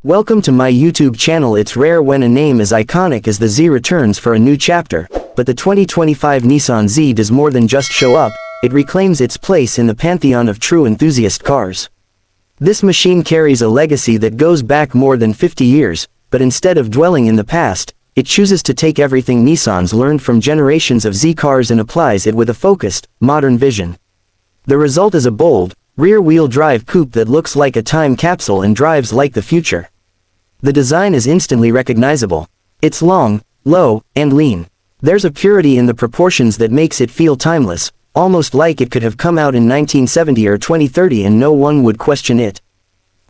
Welcome to my YouTube channel. It's rare when a name as iconic as the Z returns for a new chapter, but the 2025 Nissan Z does more than just show up, it reclaims its place in the pantheon of true enthusiast cars. This machine carries a legacy that goes back more than 50 years, but instead of dwelling in the past, it chooses to take everything Nissan's learned from generations of Z cars and applies it with a focused, modern vision. The result is a bold, rear-wheel drive coupe that looks like a time capsule and drives like the future. The design is instantly recognizable. It's long, low, and lean. There's a purity in the proportions that makes it feel timeless, almost like it could have come out in 1970 or 2030 and no one would question it.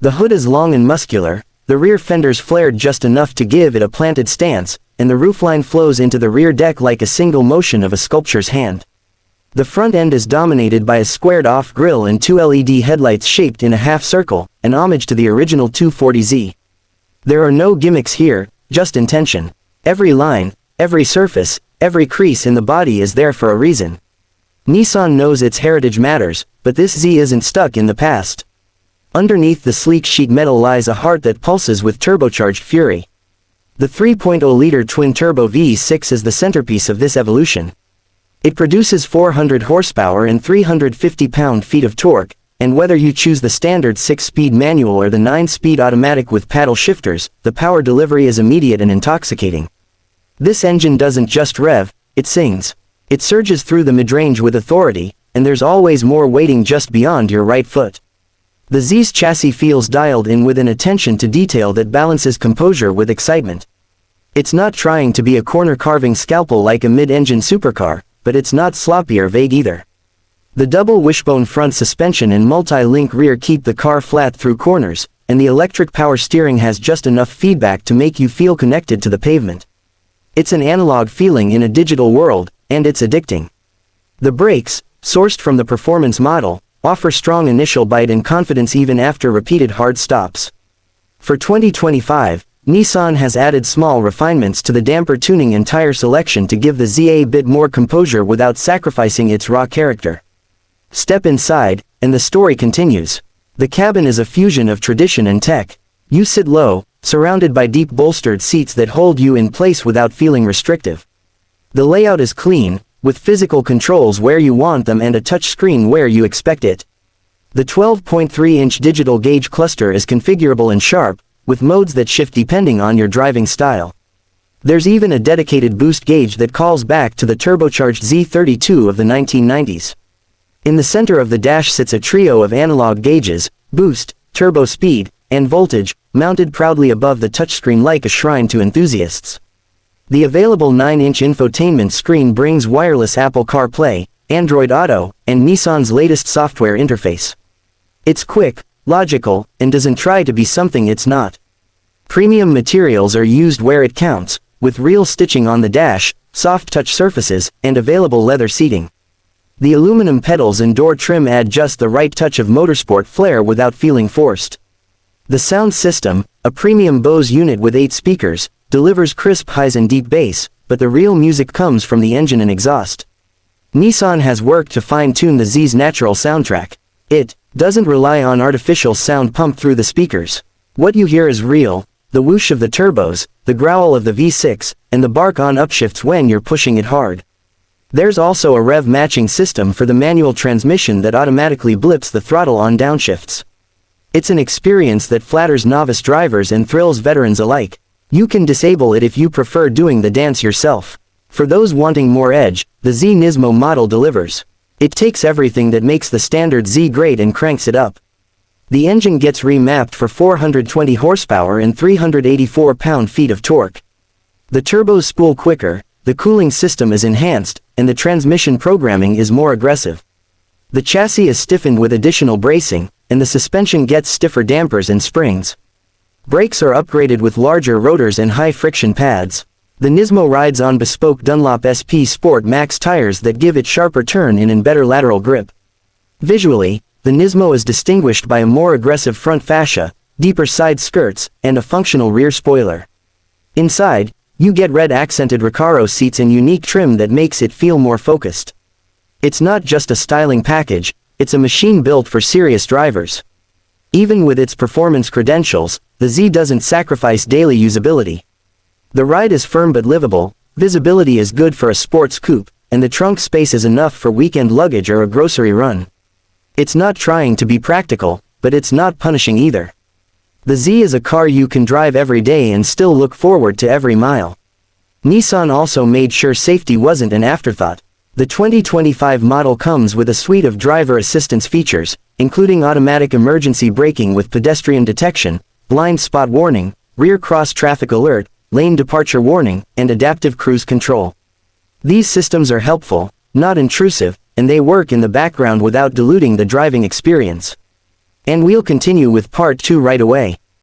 The hood is long and muscular, the rear fenders flared just enough to give it a planted stance, and the roofline flows into the rear deck like a single motion of a sculptor's hand. The front end is dominated by a squared-off grille and two LED headlights shaped in a half-circle, an homage to the original 240Z. There are no gimmicks here, just intention. Every line, every surface, every crease in the body is there for a reason. Nissan knows its heritage matters, but this Z isn't stuck in the past. Underneath the sleek sheet metal lies a heart that pulses with turbocharged fury. The 3.0-liter twin-turbo V6 is the centerpiece of this evolution. It produces 400 horsepower and 350 pound-feet of torque, and whether you choose the standard 6-speed manual or the 9-speed automatic with paddle shifters, the power delivery is immediate and intoxicating. This engine doesn't just rev, it sings. It surges through the mid-range with authority, and there's always more waiting just beyond your right foot. The Z's chassis feels dialed in with an attention to detail that balances composure with excitement. It's not trying to be a corner-carving scalpel like a mid-engine supercar, but it's not sloppy or vague either. The double wishbone front suspension and multi-link rear keep the car flat through corners, and the electric power steering has just enough feedback to make you feel connected to the pavement. It's an analog feeling in a digital world, and it's addicting. The brakes, sourced from the performance model, offer strong initial bite and confidence even after repeated hard stops. For 2025, Nissan has added small refinements to the damper tuning and tire selection to give the Z a bit more composure without sacrificing its raw character. Step inside, and the story continues. The cabin is a fusion of tradition and tech. You sit low, surrounded by deep bolstered seats that hold you in place without feeling restrictive. The layout is clean, with physical controls where you want them and a touchscreen where you expect it. The 12.3-inch digital gauge cluster is configurable and sharp, with modes that shift depending on your driving style. There's even a dedicated boost gauge that calls back to the turbocharged Z32 of the 1990s. In the center of the dash sits a trio of analog gauges, boost, turbo speed, and voltage, mounted proudly above the touchscreen like a shrine to enthusiasts. The available 9-inch infotainment screen brings wireless Apple CarPlay, Android Auto, and Nissan's latest software interface. It's quick, logical, and doesn't try to be something it's not. Premium materials are used where it counts, with real stitching on the dash, soft touch surfaces, and available leather seating. The aluminum pedals and door trim add just the right touch of motorsport flair without feeling forced. The sound system, a premium Bose unit with 8 speakers, delivers crisp highs and deep bass, but the real music comes from the engine and exhaust. Nissan has worked to fine-tune the Z's natural soundtrack. It doesn't rely on artificial sound pumped through the speakers. What you hear is real, the whoosh of the turbos, the growl of the V6, and the bark on upshifts when you're pushing it hard. There's also a rev matching system for the manual transmission that automatically blips the throttle on downshifts. It's an experience that flatters novice drivers and thrills veterans alike. You can disable it if you prefer doing the dance yourself. For those wanting more edge, the Z Nismo model delivers. It takes everything that makes the standard Z great and cranks it up. The engine gets remapped for 420 horsepower and 384 pound-feet of torque. The turbos spool quicker, the cooling system is enhanced, and the transmission programming is more aggressive. The chassis is stiffened with additional bracing, and the suspension gets stiffer dampers and springs. Brakes are upgraded with larger rotors and high-friction pads. The Nismo rides on bespoke Dunlop SP Sport Max tires that give it sharper turn-in and better lateral grip. Visually, the Nismo is distinguished by a more aggressive front fascia, deeper side skirts, and a functional rear spoiler. Inside, you get red-accented Recaro seats and unique trim that makes it feel more focused. It's not just a styling package, it's a machine built for serious drivers. Even with its performance credentials, the Z doesn't sacrifice daily usability. The ride is firm but livable, visibility is good for a sports coupe, and the trunk space is enough for weekend luggage or a grocery run. It's not trying to be practical, but it's not punishing either. The Z is a car you can drive every day and still look forward to every mile. Nissan also made sure safety wasn't an afterthought. The 2025 model comes with a suite of driver assistance features, including automatic emergency braking with pedestrian detection, blind spot warning, rear cross traffic alert, lane departure warning, and adaptive cruise control. These systems are helpful, not intrusive, and they work in the background without diluting the driving experience. And we'll continue with part 2 right away.